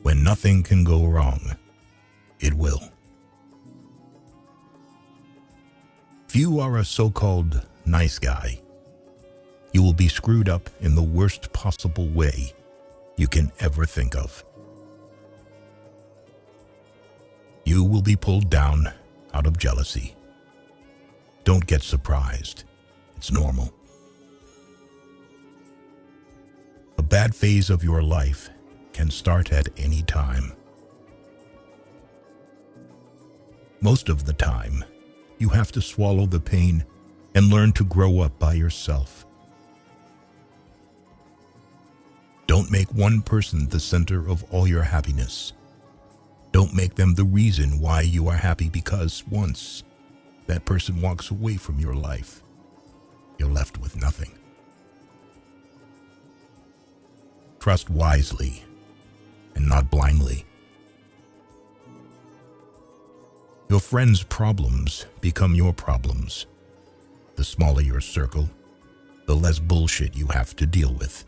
When nothing can go wrong, it will. If you are a so-called nice guy, you will be screwed up in the worst possible way you can ever think of. You will be pulled down out of jealousy. Don't get surprised. It's normal. A bad phase of your life can start at any time. Most of the time, you have to swallow the pain and learn to grow up by yourself. Don't make one person the center of all your happiness. Don't make them the reason why you are happy, because once that person walks away from your life, you're left with nothing. Trust wisely and not blindly. Your friends' problems become your problems. The smaller your circle, the less bullshit you have to deal with.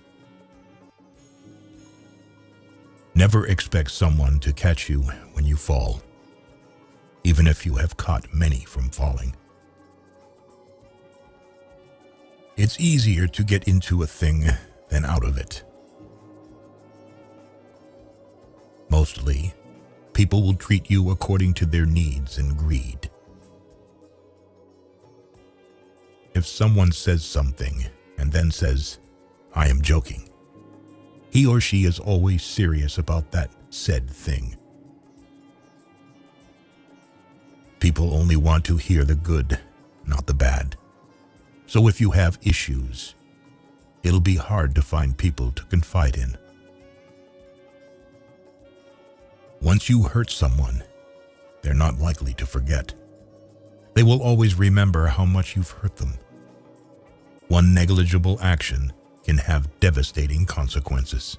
Never expect someone to catch you when you fall, even if you have caught many from falling. It's easier to get into a thing than out of it. Mostly, people will treat you according to their needs and greed. If someone says something and then says, "I am joking," he or she is always serious about that said thing. People only want to hear the good, not the bad. So if you have issues, it'll be hard to find people to confide in. Once you hurt someone, they're not likely to forget. They will always remember how much you've hurt them. One negligible action can have devastating consequences.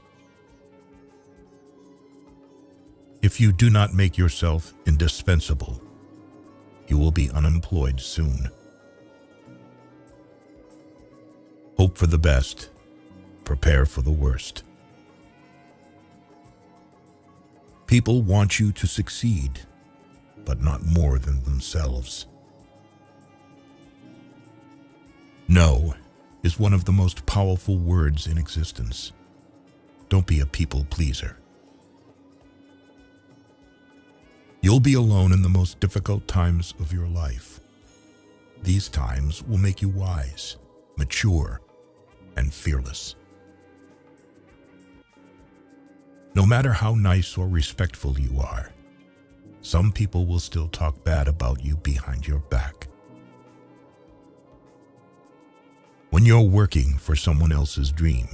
If you do not make yourself indispensable, you will be unemployed soon. Hope for the best, prepare for the worst. People want you to succeed, but not more than themselves. No is one of the most powerful words in existence. Don't be a people pleaser. You'll be alone in the most difficult times of your life. These times will make you wise, mature, and fearless. No matter how nice or respectful you are, some people will still talk bad about you behind your back. When you're working for someone else's dream,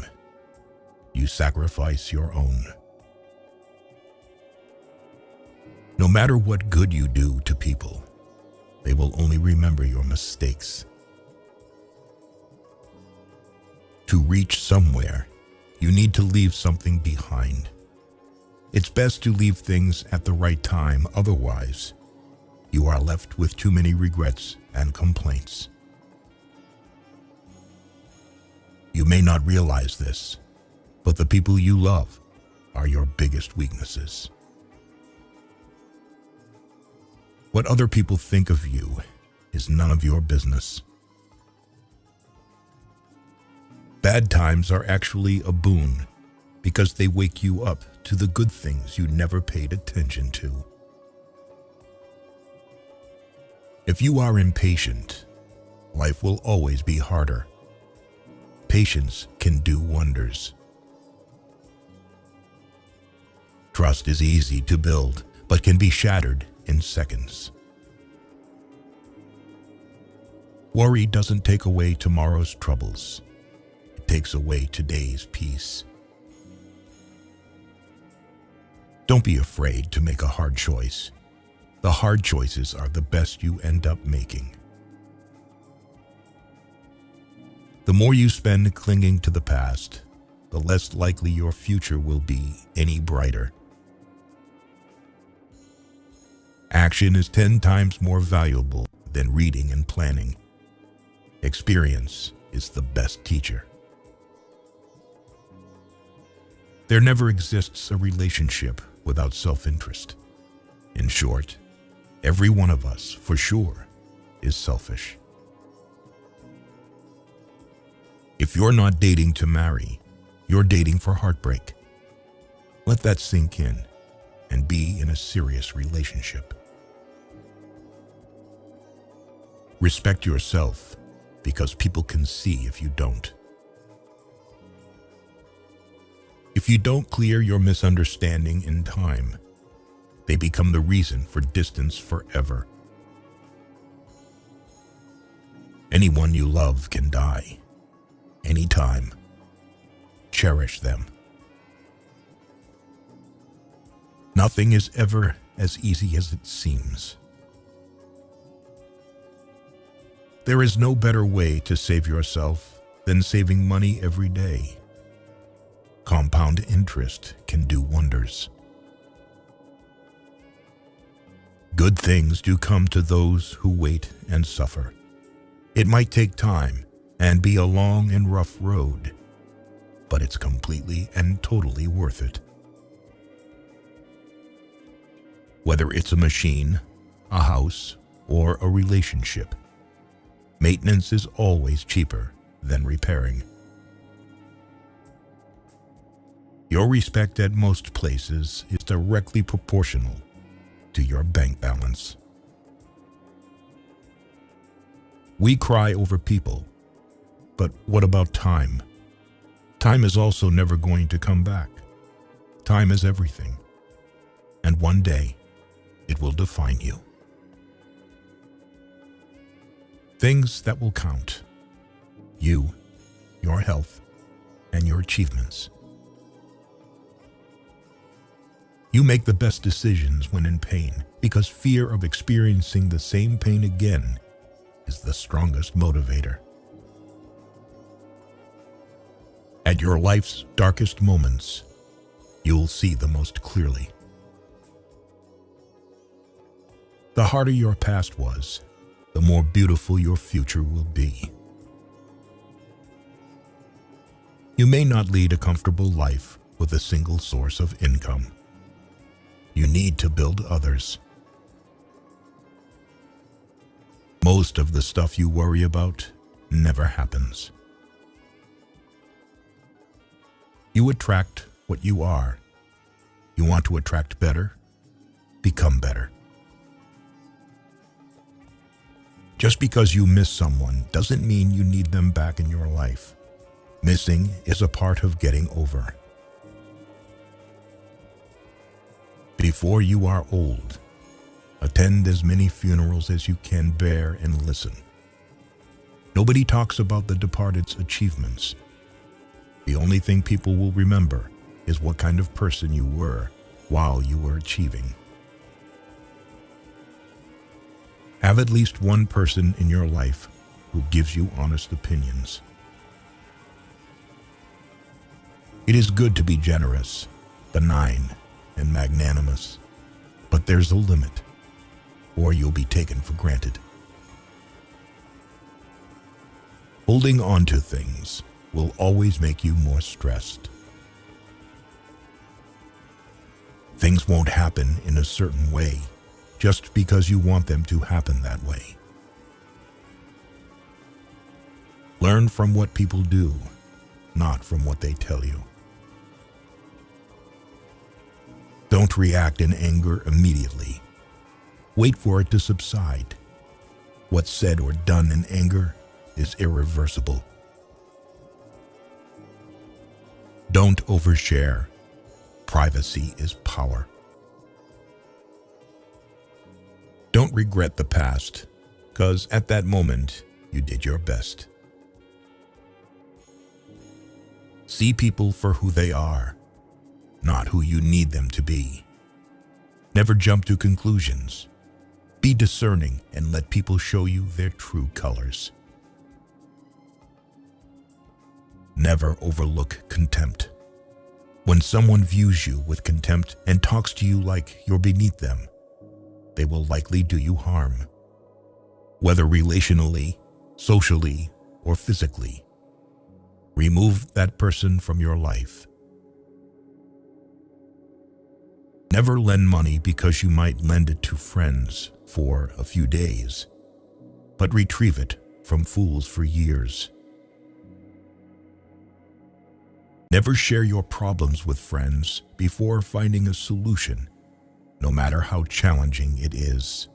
you sacrifice your own. No matter what good you do to people, they will only remember your mistakes. To reach somewhere, you need to leave something behind. It's best to leave things at the right time, otherwise, you are left with too many regrets and complaints. You may not realize this, but the people you love are your biggest weaknesses. What other people think of you is none of your business. Bad times are actually a boon because they wake you up to the good things you never paid attention to. If you are impatient, life will always be harder. Patience can do wonders. Trust is easy to build, but can be shattered in seconds. Worry doesn't take away tomorrow's troubles. It takes away today's peace. Don't be afraid to make a hard choice. The hard choices are the best you end up making. The more you spend clinging to the past, the less likely your future will be any brighter. Action is 10 times more valuable than reading and planning. Experience is the best teacher. There never exists a relationship without self-interest. In short, every one of us, for sure, is selfish. If you're not dating to marry, you're dating for heartbreak. Let that sink in and be in a serious relationship. Respect yourself, because people can see if you don't. If you don't clear your misunderstanding in time, they become the reason for distance forever. Anyone you love can die, anytime. Cherish them. Nothing is ever as easy as it seems. There is no better way to save yourself than saving money every day. Compound interest can do wonders. Good things do come to those who wait and suffer. It might take time and be a long and rough road, but it's completely and totally worth it. Whether it's a machine, a house, or a relationship, maintenance is always cheaper than repairing. Your respect at most places is directly proportional to your bank balance. We cry over people, but what about time? Time is also never going to come back. Time is everything, and one day it will define you. Things that will count: you, your health, and your achievements. You make the best decisions when in pain, because fear of experiencing the same pain again is the strongest motivator. At your life's darkest moments, you'll see the most clearly. The harder your past was, the more beautiful your future will be. You may not lead a comfortable life with a single source of income. You need to build others. Most of the stuff you worry about never happens. You attract what you are. You want to attract better? Become better. Just because you miss someone doesn't mean you need them back in your life. Missing is a part of getting over. Before you are old, attend as many funerals as you can bear and listen. Nobody talks about the departed's achievements. The only thing people will remember is what kind of person you were while you were achieving. Have at least one person in your life who gives you honest opinions. It is good to be generous, benign, and magnanimous, but there's a limit, or you'll be taken for granted. Holding on to things will always make you more stressed. Things won't happen in a certain way just because you want them to happen that way. Learn from what people do, not from what they tell you. Don't react in anger immediately. Wait for it to subside. What's said or done in anger is irreversible. Don't overshare. Privacy is power. Don't regret the past, because at that moment, you did your best. See people for who they are, not who you need them to be. Never jump to conclusions. Be discerning and let people show you their true colors. Never overlook contempt. When someone views you with contempt and talks to you like you're beneath them, they will likely do you harm. Whether relationally, socially, or physically, remove that person from your life. Never lend money because you might lend it to friends for a few days, but retrieve it from fools for years. Never share your problems with friends before finding a solution, no matter how challenging it is.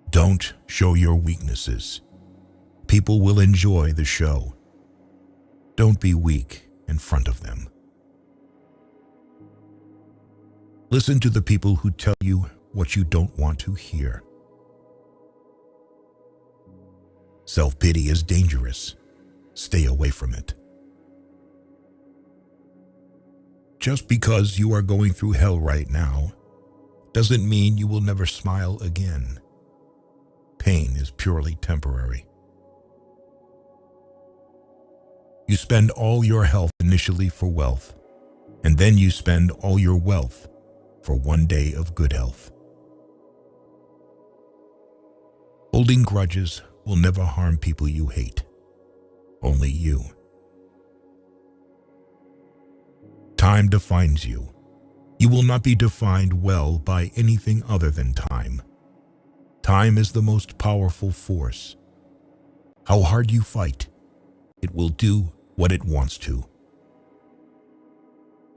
Don't show your weaknesses. People will enjoy the show. Don't be weak in front of them. Listen to the people who tell you what you don't want to hear. Self-pity is dangerous. Stay away from it. Just because you are going through hell right now doesn't mean you will never smile again. Pain is purely temporary. You spend all your health initially for wealth, and then you spend all your wealth for one day of good health. Holding grudges will never harm people you hate, only you. Time defines you. You will not be defined well by anything other than time. Time is the most powerful force. How hard you fight, it will do what it wants to.